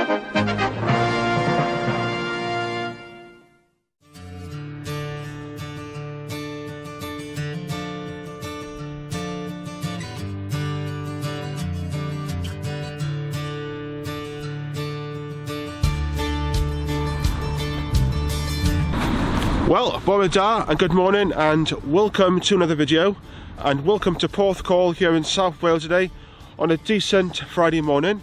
Well, bore da and good morning and welcome to another video, and welcome to Porthcawl here in South Wales today on a decent Friday morning.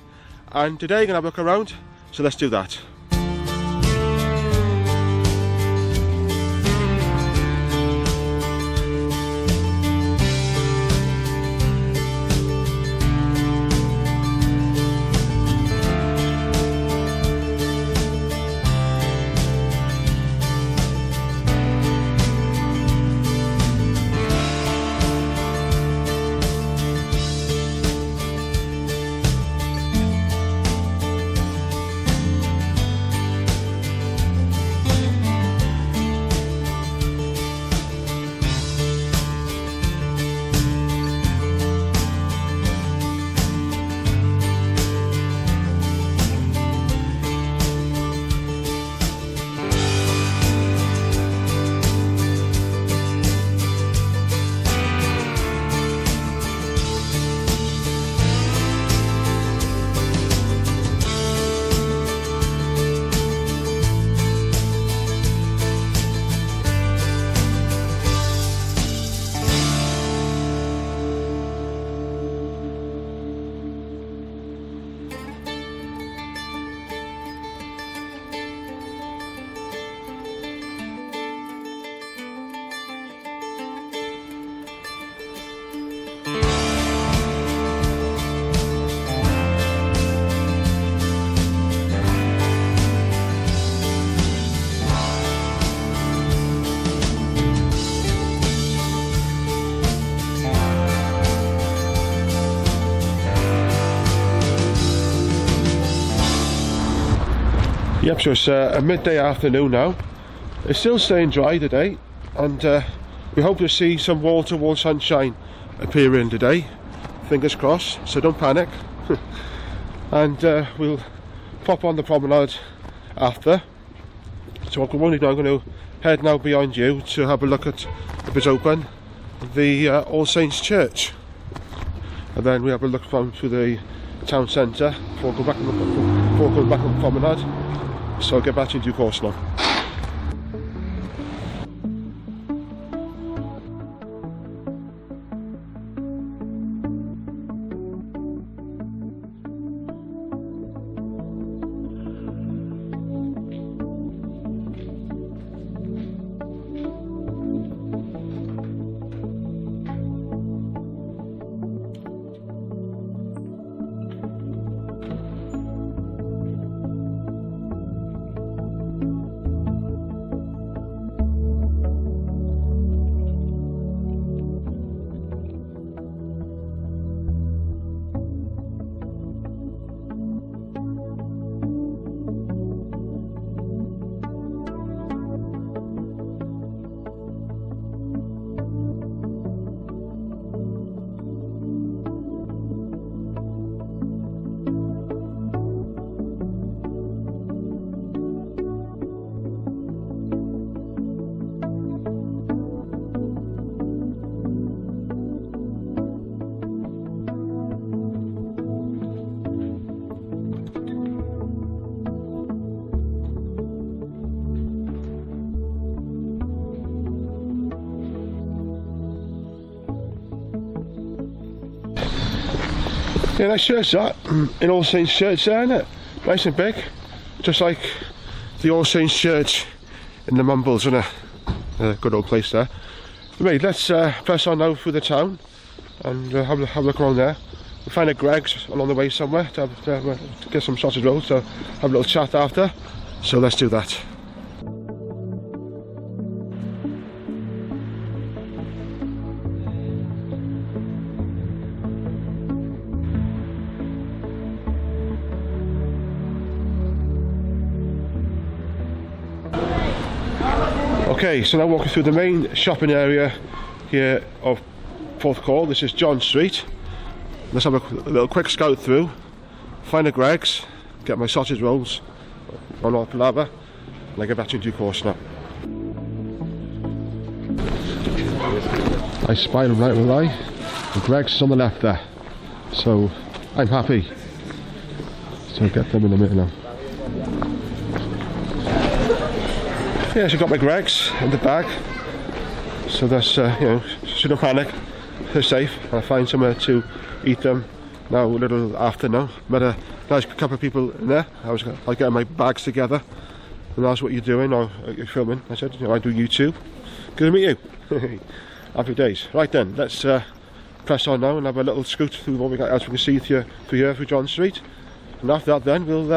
And today I'm going to have a look around, so let's do that. Yep, so it's a midday afternoon now. It's still staying dry today, and we hope to see some wall-to-wall sunshine appearing today. Fingers crossed, so don't panic. And we'll pop on the promenade after. So what I'm going to head now behind you to have a look at, if it's open, the All Saints Church. And then we have a look through the town centre before going back on the promenade. So I'll get back to you in due course now. Yeah, nice church that, in All Saints Church there, isn't it? Nice and big, just like the All Saints Church in the Mumbles, isn't it? A good old place there. Right, let's press on now through the town and have a look around there. We'll find a Greg's along the way somewhere to get some sausage rolls, so have a little chat after. So let's do that. Okay, so now walking through the main shopping area here of Porthcawl. This is John Street. Let's have a little quick scout through, find a Greg's, get my sausage rolls on our palaver, and I get back to you in due course now. I spy them right with eye, and Greg's on the left there, so I'm happy. So I'll get them in a minute now. Yeah, so I got my Greg's in the bag, so that's, you know, shouldn't panic, they're safe. I'll find somewhere to eat them now, a little after now. Met a nice couple of people in there. I get my bags together, and asked what you're doing, or you're filming. I said, you know, I do YouTube. Good to meet you. Happy days. Right then, let's press on now and have a little scoot through what we got else we can see through John Street. And after that then, we'll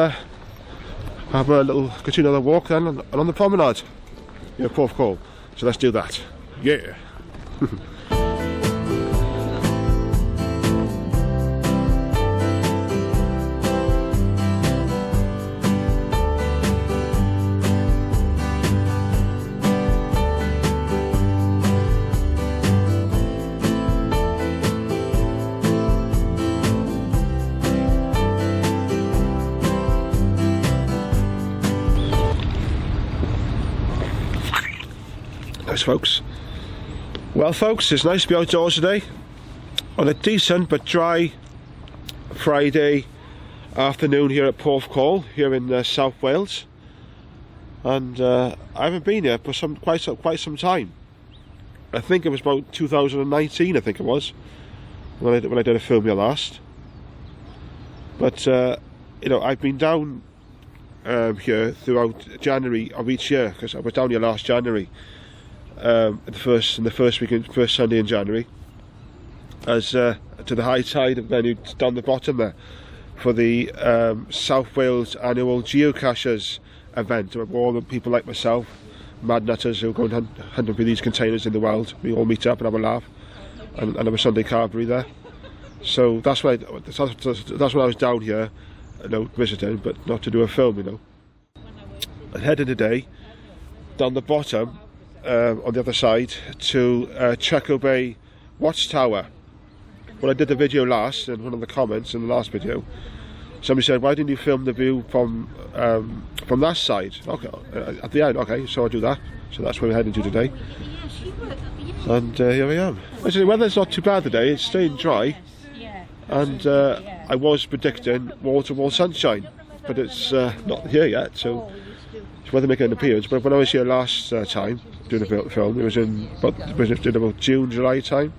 have a little, continue the walk then on the promenade, you know, Porthcawl. So let's do that. Yeah. Folks, well folks, it's nice to be outdoors today on a decent but dry Friday afternoon here at Porthcawl here in South Wales, and I haven't been here for quite some time. I think it was about 2019, I think it was when I did a film here last, but you know, I've been down here throughout January of each year, because I was down here last January. The first Sunday in January, as to the high tide venue down the bottom there for the South Wales annual geocachers event, where all the people like myself, mad nutters who go and hunting for these containers in the wild, we all meet up and have a laugh, and have a Sunday carvery there. So that's why I was down here, you know, visiting, but not to do a film, you know. I headed today down the bottom. On the other side to Trecco Bay Watchtower. When I did the video last, and one of the comments in the last video, somebody said, why didn't you film the view from that side? Okay, at the end. Okay, so I'll do that. So that's where we're heading to today, and here I am. Actually, the weather's not too bad today, it's staying dry, and I was predicting wall-to-wall sunshine, but it's not here yet, so it's weather making an appearance. But when I was here last time doing the film, it was in about June, July time.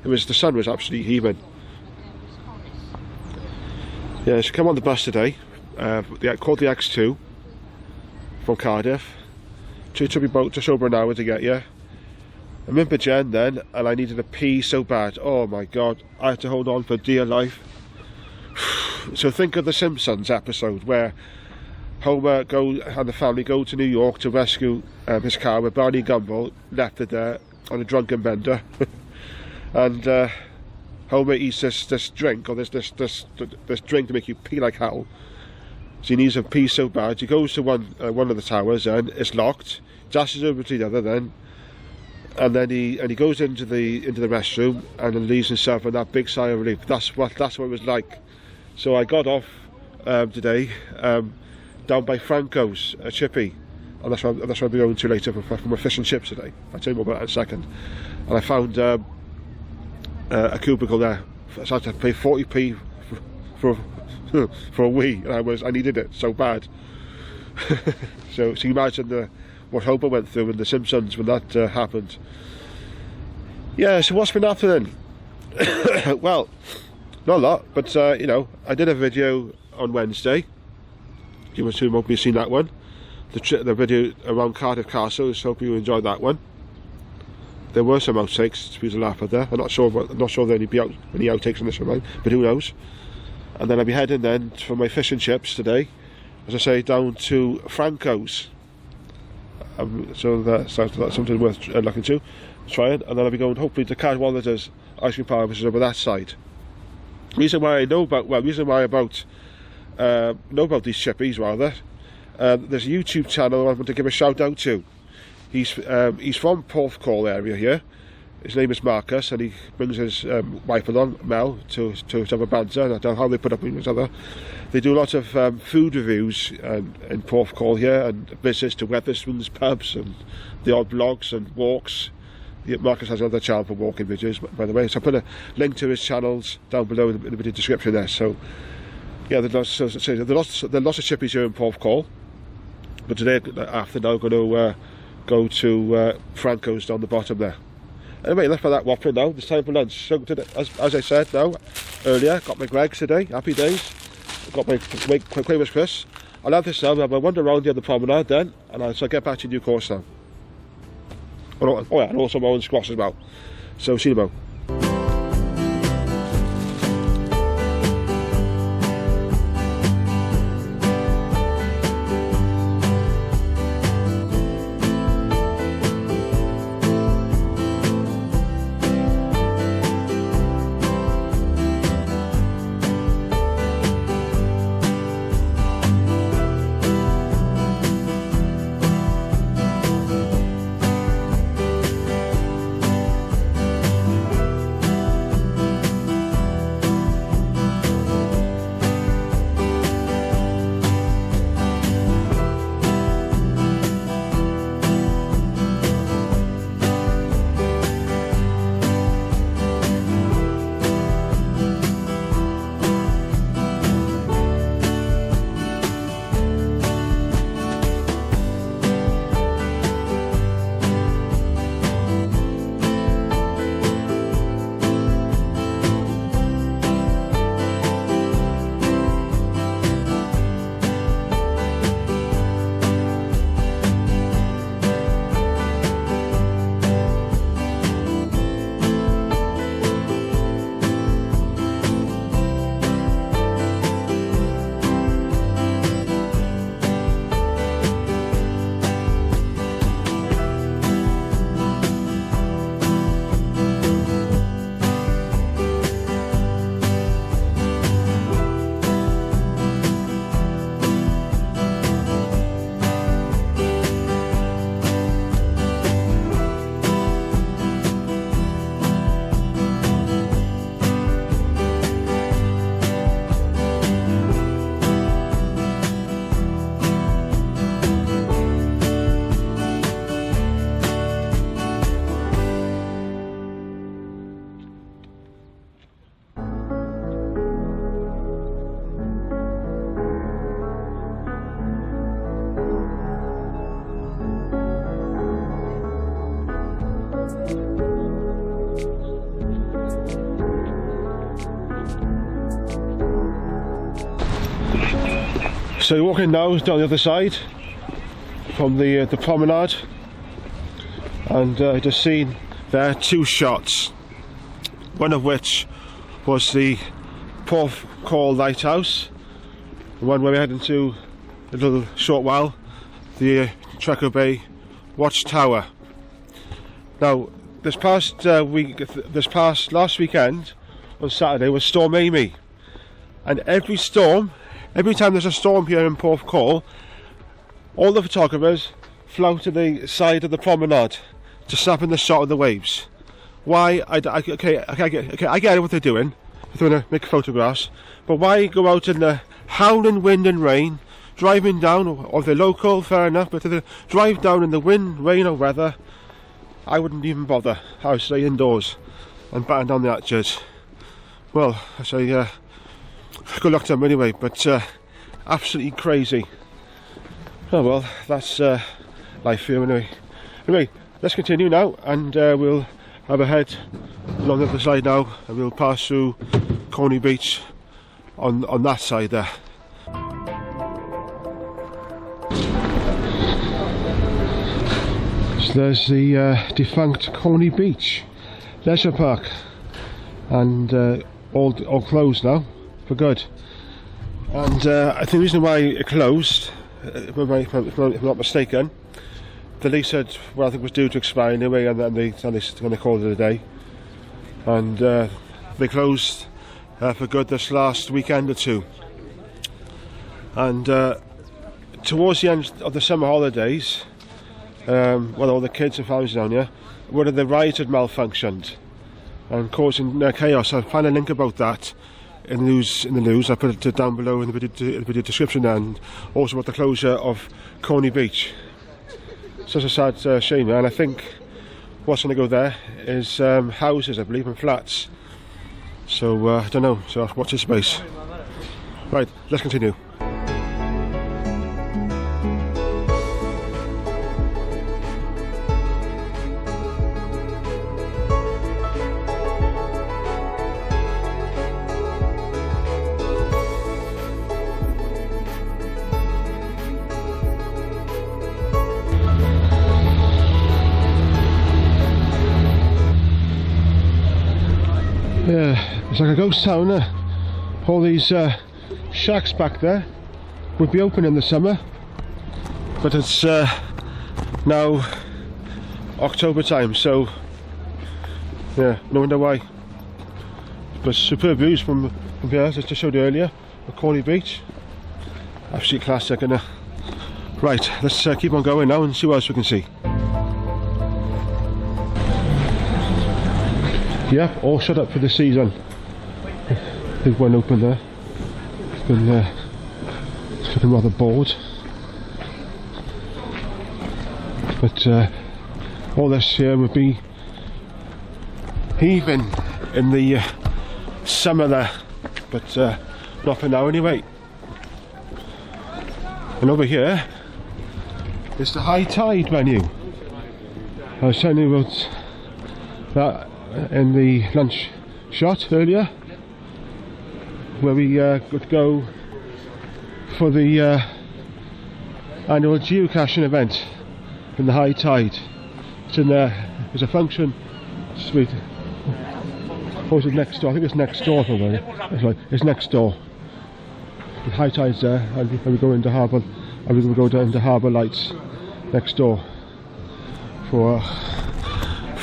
The sun was absolutely heaving. Yeah, so come on the bus today. Called the X2 from Cardiff. Took me about just over an hour to get here. I'm in Bridgend then, and I needed a pee so bad. Oh my god, I had to hold on for dear life. So think of the Simpsons episode where Homer and the family go to New York to rescue his car, where Barney Gumble left it there on a drunken bender. And Homer eats this drink, or this drink to make you pee like hell. So he needs a pee so bad. He goes to one of the towers, and it's locked. Dashes over to the other, and then he goes into the restroom, and then leaves himself in that big sigh of relief. That's what it was like. So I got off today. Down by Franco's, a chippy, and that's where I'll be going to later for my fish and chips today. I'll tell you more about that in a second. And I found a cubicle there, so I had to pay 40p for a wee, and I needed it so bad. So you imagine what Homer went through in The Simpsons when that happened. Yeah, so what's been happening? Well, not a lot, but you know, I did a video on Wednesday. You must have seen that one. The video around Cardiff Castle, so hope you enjoyed that one. There were some outtakes to be a laugh at there. I'm not sure there'll be any outtakes on this one, but who knows. And then I'll be heading then for my fish and chips today, as I say, down to Franco's. So that's something worth looking to, trying. And then I'll be going hopefully to Cadwallader's ice cream parlour, which is over that side. Reason why I know about these chippies rather. There's a YouTube channel I want to give a shout out to. He's from Porthcawl area here. his name is Marcus, and he brings his wife along, Mel, to have a banter. And I don't know how they put up with each other. They do lots of food reviews in Porthcawl here, and visits to Wetherspoons pubs and the odd vlogs and walks. Marcus has another channel for walking videos, by the way, so I'll put a link to his channels down below in the video description there. So yeah, there are lots of chippies here in Porthcawl, but today after now I'm going to go to Franco's down the bottom there. Anyway, enough of that waffling now. It's time for lunch. So today, as I said now earlier, got my Greggs today. Happy days. Got my Quavers crisps. I'll have this now. I'll have a wander around the other promenade then, and I'll get back to new course now. Oh yeah, and also my own squash as well. So see you tomorrow. So you're walking now down the other side from the promenade, and I just seen there two shots, one of which was the Porthcawl lighthouse, the one where we head into a little short while, the Trecco Bay watchtower. Now last weekend on Saturday was Storm Amy, and every time there's a storm here in Porthcawl, all the photographers float to the side of the promenade to snap in the shot of the waves. Why? I get what they're doing. They're going to make photographs, but why go out in the howling wind and rain, driving down, or if they're local, fair enough, but if they drive down in the wind, rain or weather, I wouldn't even bother. I would stay indoors and batten down the hatches. Well, I say, good luck to them anyway, but absolutely crazy. Oh well, that's life here anyway. Anyway, let's continue now, and we'll have a head along the other side now, and we'll pass through Corney Beach on that side there. So there's the defunct Corney Beach leisure park, and all closed now for good. And I think the reason why it closed, if I'm not mistaken, the lease said, well, I think it was due to expire anyway, and then they called it a day, and they closed for good this last weekend or two. And towards the end of the summer holidays, well, all the kids and families down here, one of the rides had malfunctioned and causing chaos. I'll find a link about that in the news. I put it down below in the video description, and also about the closure of Corney Beach. Such a sad shame, and I think what's going to go there is houses, I believe, and flats. So I don't know, so watch this space. Right, let's continue. Yeah, it's like a ghost town. All these shacks back there would be open in the summer, but it's now October time, so yeah, no wonder why. But superb views from here, as I just showed you earlier, of Corney Beach. Absolutely classic, isn't it? Right, let's keep on going now and see what else we can see. Yep, all shut up for the season. There's one open there. It's looking rather bored. But all this here would be heaving in the summer there, but not for now anyway. And over here is the high tide venue. I was telling you about that in the lunch shot earlier, where we could go for the annual geocaching event in the high tide. It's in there. There's a function. Sweet. Or is it next door? I think it's next door. That's right. It's next door. The high tide's there, and we go into harbour. And we go down to Harbour Lights next door for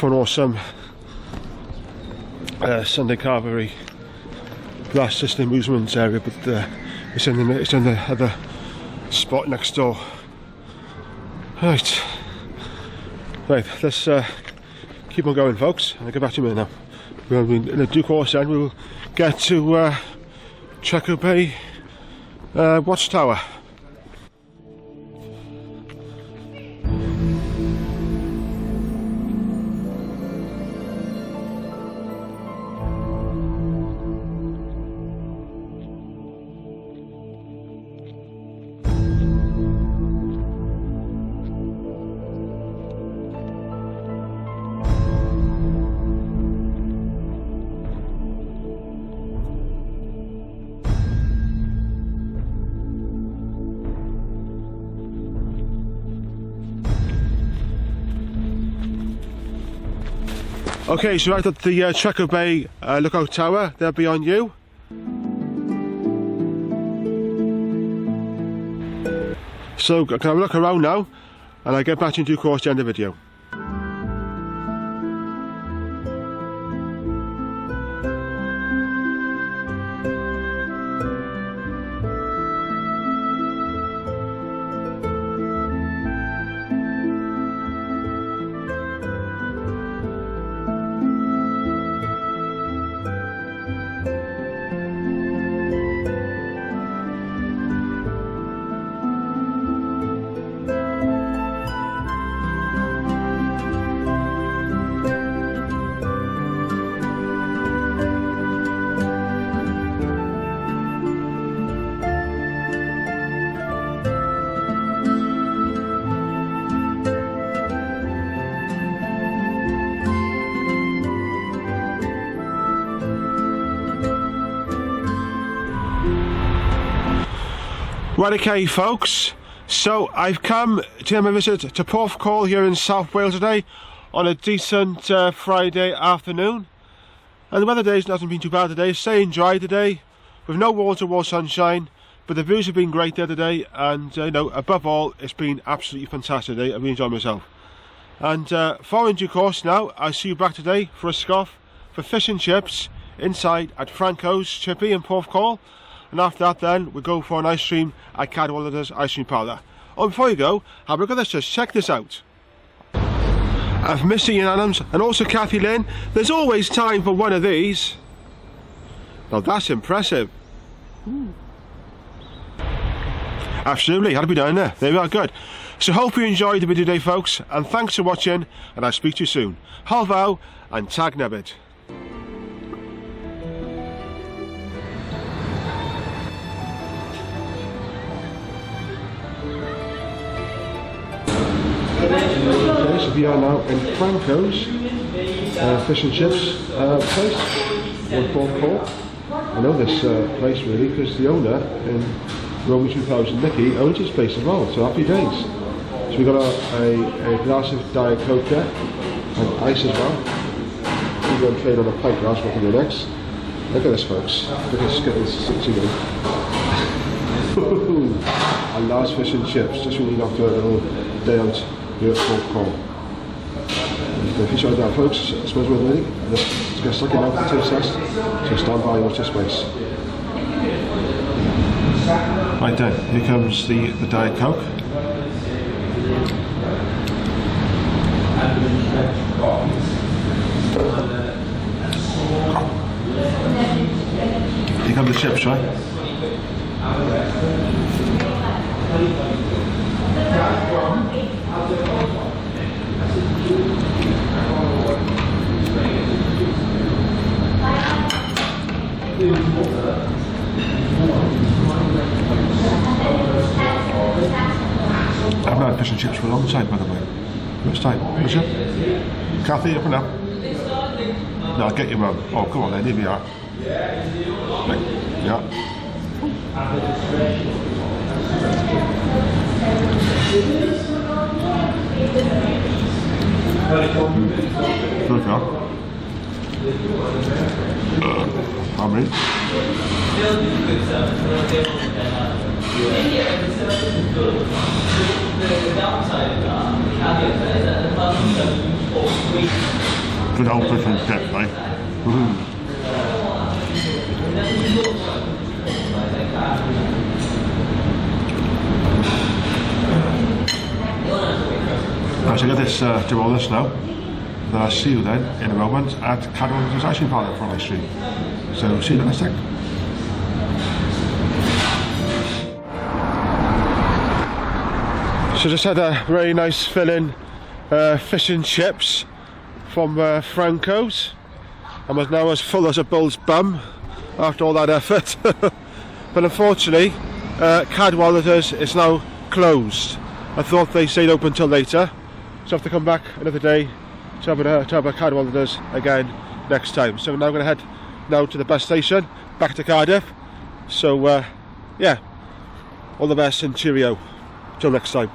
an awesome Sunday carvery. That's just the amusements area, but it's in the other spot next door. Right, let's keep on going, folks, and I'll get back to you in a minute now. In the due course then we'll get to Trecco Bay Watchtower. Okay, so right at the Trecco Bay lookout tower, there beyond you. So can I have a look around now, and I'll get back to you in due course to end the video. Right, okay folks, so I've come to my visit to Porthcawl here in South Wales today on a decent Friday afternoon, and the weather today hasn't been too bad today. Staying dry today with no wall-to-wall sunshine, but the views have been great there today, and you know, above all, it's been absolutely fantastic today. I've really enjoyed myself. And for in due course now, I'll see you back today for a scoff for fish and chips inside at Franco's Chippy in Porthcawl. And after that then, we'll go for an ice cream at Cardiff Ice Cream Parlour. Oh, before you go, have a look at this, just check this out. of Missy and Adams and also Kathy Lynn. There's always time for one of these. Now that's impressive. Ooh. Absolutely, had to be down there. There we are, good. So hope you enjoyed the video today, folks, and thanks for watching, and I'll speak to you soon. Halvau and tag nebbed. Okay, so we are now in Franco's fish and chips place on Porthcawl. I know this place really because the owner in Roman 2000, Nicky, owns this place as well, so happy days. So we got a glass of Diet Coke there, and ice as well. We're going to trade on a pint glass, what can we do next? Look at this, folks. Look at this Skittles 60. And last fish and chips, just really knocked out a little day out here at Porthcawl. If you enjoyed that, folks, it smells well really. Let's get stuck in now for the taste test. So stand by and watch this space. Right then, here comes the Diet Coke. Here come the chips, right? I haven't had fish and chips for a long time, by the way. First time, was it? Kathy, up and up. No, I'll get you wrong. Oh, come on then, here we are. Right. Yeah. Good job. How many? Good old fish and chips, right? Right, so I got this do all this now. Then I'll see you then in a moment at Cardiff Ice Cream Parlour for an ice cream. So see you in a sec. So just had a very nice filling fish and chips from Franco's. I was now as full as a bull's bum after all that effort. But unfortunately, Cadwallader's is now closed. I thought they stayed open till later, so I have to come back another day to have a Cadwallader's again next time. So we're now going to head now to the bus station, back to Cardiff. So yeah, all the best and cheerio. Till next time.